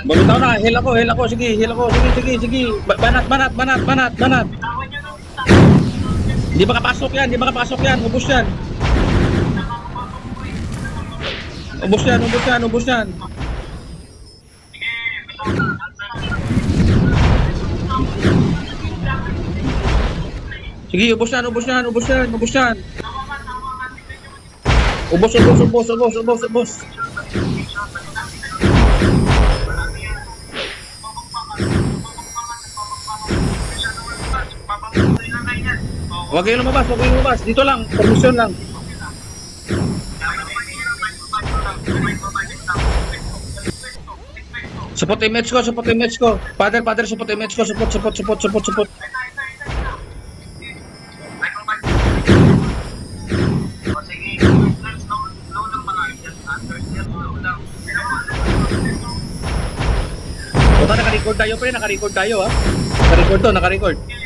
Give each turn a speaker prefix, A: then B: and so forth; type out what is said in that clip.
A: Bumitaw na, heal ako, sige, heal ako, sige. Banat. Hindi makapasok yan, ubos yan. Ubos yan. Sige, ubos yan. Ubos. Huwag kayong lumabas. Dito lang, permission lang. Support image ko. Father, support image ko. Support. Baka naka-record tayo, pre. Naka-record tayo, ha? Naka-record.